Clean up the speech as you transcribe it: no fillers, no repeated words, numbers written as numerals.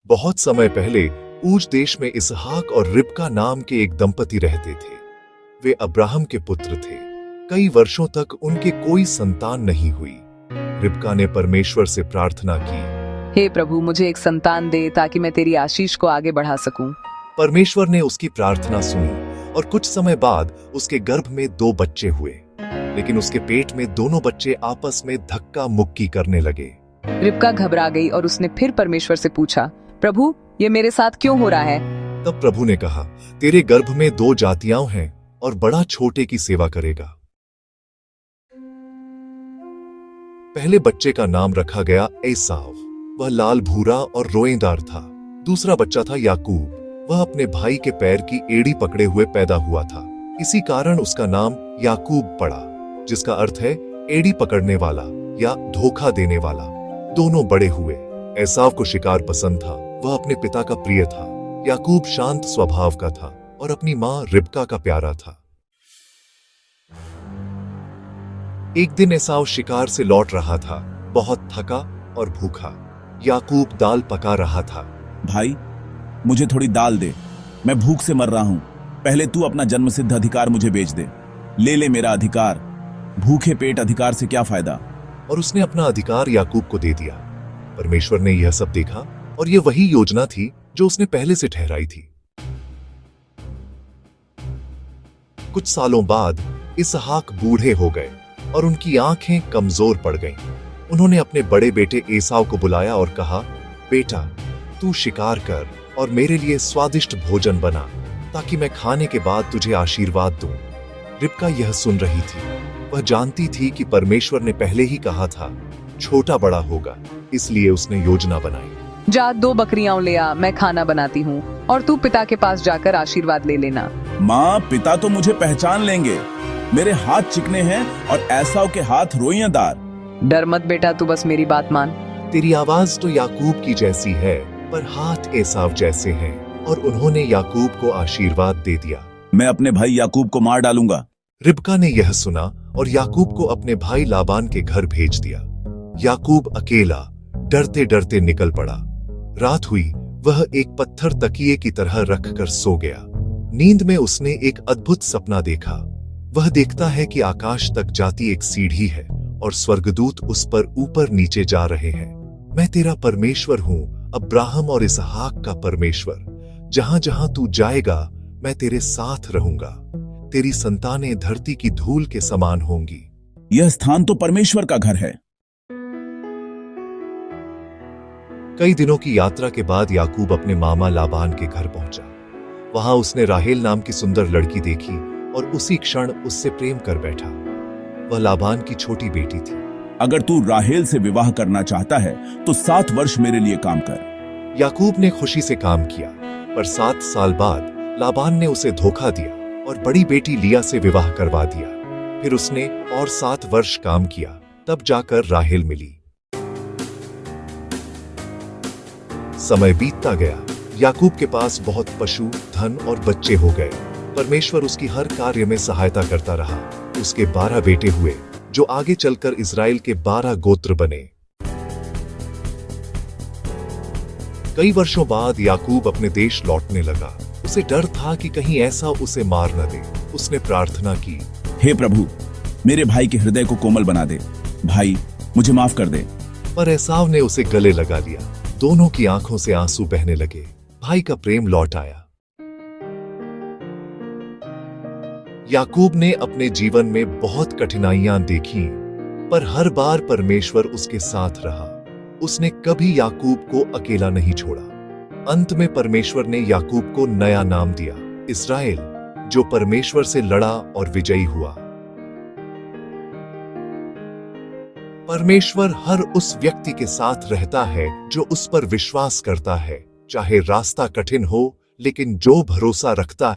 बहुत समय पहले ऊज देश में इसहाक और रिबका नाम के एक दंपति रहते थे। वे अब्राहम के पुत्र थे। कई वर्षों तक उनके कोई संतान नहीं हुई। रिबका ने परमेश्वर से प्रार्थना की, हे प्रभु, मुझे एक संतान दे ताकि मैं तेरी आशीष को आगे बढ़ा सकूं। परमेश्वर ने उसकी प्रार्थना सुनी और कुछ समय बाद उसके गर्भ में 2 बच्चे हुए। लेकिन उसके पेट में दोनों बच्चे आपस में धक्का मुक्की करने लगे। रिबका घबरा गई और उसने फिर परमेश्वर से पूछा, प्रभु, ये मेरे साथ क्यों हो रहा है? तब प्रभु ने कहा, तेरे गर्भ में 2 जातियां हैं और बड़ा छोटे की सेवा करेगा। पहले बच्चे का नाम रखा गया एसाव। वह लाल भूरा और रोएदार था। दूसरा बच्चा था याकूब। वह अपने भाई के पैर की एड़ी पकड़े हुए पैदा हुआ था। इसी कारण उसका नाम याकूब पड़ा, जिसका अर्थ है एड़ी पकड़ने वाला या धोखा देने वाला। दोनों बड़े हुए। एसाव को शिकार पसंद था। वह अपने पिता का प्रिय था। याकूब शांत स्वभाव का था और अपनी मां रिबका का प्यारा था। एक दिन एसाव शिकार से लौट रहा था, बहुत थका और भूखा। याकूब दाल पका रहा था। भाई, मुझे थोड़ी दाल दे, मैं भूख से मर रहा हूं। पहले तू अपना जन्मसिद्ध अधिकार मुझे बेच दे। ले मेरा अधिकार। भूखे पेट अधिकार से क्या फायदा? और उसने अपना अधिकार याकूब को दे दिया। परमेश्वर ने यह सब देखा और यह वही योजना थी जो उसने पहले से ठहराई थी। कुछ सालों बाद इसहाक बूढ़े हो गए और उनकी आंखें कमजोर पड़ गईं। उन्होंने अपने बड़े बेटे एसाव को बुलाया और कहा, बेटा, तू शिकार कर और मेरे लिए स्वादिष्ट भोजन बना ताकि मैं खाने के बाद तुझे आशीर्वाद दूं। रिबका यह सुन रही थी। वह जानती थी कि परमेश्वर ने पहले ही कहा था, छोटा बड़ा होगा, इसलिए उसने योजना बनाई। जा 2 बकरियां ले आ, मैं खाना बनाती हूँ और तू पिता के पास जाकर आशीर्वाद ले लेना। माँ, पिता तो मुझे पहचान लेंगे। मेरे हाथ चिकने हैं और एसाव के हाथ रोइयादार। डर मत बेटा, तू बस मेरी बात मान। तेरी आवाज तो याकूब की जैसी है, पर हाथ एसाव जैसे हैं। और उन्होंने याकूब को आशीर्वाद दे दिया। मैं अपने भाई याकूब को मार डालूंगा। रिबका ने यह सुना और याकूब को अपने भाई लाबान के घर भेज दिया। याकूब अकेला डरते डरते निकल पड़ा। रात हुई, वह एक पत्थर तकिए की तरह रखकर सो गया। नींद में उसने एक अद्भुत सपना देखा। वह देखता है कि आकाश तक जाती एक सीढ़ी है और स्वर्गदूत उस पर ऊपर नीचे जा रहे हैं। मैं तेरा परमेश्वर हूं, अब्राहम और इसहाक का परमेश्वर। जहां जहां तू जाएगा, मैं तेरे साथ रहूंगा। तेरी संतानें धरती की धूल के समान होंगी। यह स्थान तो परमेश्वर का घर है। कई दिनों की यात्रा के बाद याकूब अपने मामा लाबान के घर पहुंचा। वहां उसने राहेल नाम की सुंदर लड़की देखी और उसी क्षण उससे प्रेम कर बैठा। वह लाबान की छोटी बेटी थी। अगर तू राहेल से विवाह करना चाहता है तो 7 वर्ष मेरे लिए काम कर। याकूब ने खुशी से काम किया, पर 7 साल बाद लाबान ने उसे धोखा दिया और बड़ी बेटी लिया से विवाह करवा दिया। फिर उसने और 7 वर्ष काम किया, तब जाकर राहेल मिली। समय बीतता गया। याकूब के पास बहुत पशु, धन और बच्चे हो गए। परमेश्वर उसकी हर कार्य में सहायता करता रहा। उसके 12 बेटे हुए, जो आगे चलकर इस्राएल के 12 गोत्र बने। कई वर्षों बाद याकूब अपने देश लौटने लगा। उसे डर था कि कहीं ऐसा उसे मार न दे। उसने प्रार्थना की, हे प्रभु, मेरे भाई के हृदय को कोमल बना दे। भाई, मुझे माफ कर दे। पर एसाव ने उसे गले लगा लिया। दोनों की आंखों से आंसू बहने लगे। भाई का प्रेम लौट आया। याकूब ने अपने जीवन में बहुत कठिनाइयां देखी, पर हर बार परमेश्वर उसके साथ रहा। उसने कभी याकूब को अकेला नहीं छोड़ा। अंत में परमेश्वर ने याकूब को नया नाम दिया, इस्राएल, जो परमेश्वर से लड़ा और विजयी हुआ। परमेश्वर हर उस व्यक्ति के साथ रहता है जो उस पर विश्वास करता है, चाहे रास्ता कठिन हो, लेकिन जो भरोसा रखता